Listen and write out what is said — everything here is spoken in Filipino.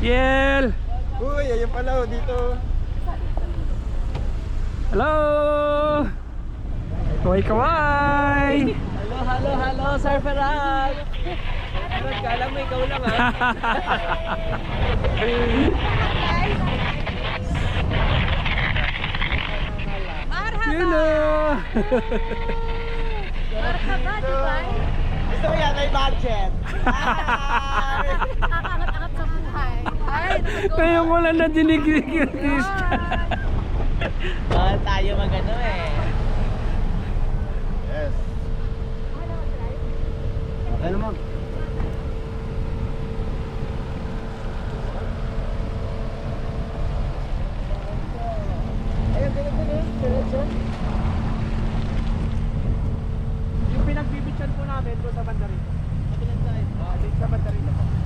Yel! Uy, ayun pala dito. Hello! Kaway-kaway! Hello, Surfer Rock! Kala mo ikaw lang ha? Hello! Marhaba, Dubai. Gusto mo yan, may budget. Kakangat-angat sa buhay. Ay, Ngayon ko lang nadinig yung Christian. Bawal tayo magano eh. Yes. Okay naman. Ayun, diretso. Yung pinagbibitsan po namin doon sa banda rito. Dito sa banda rito po.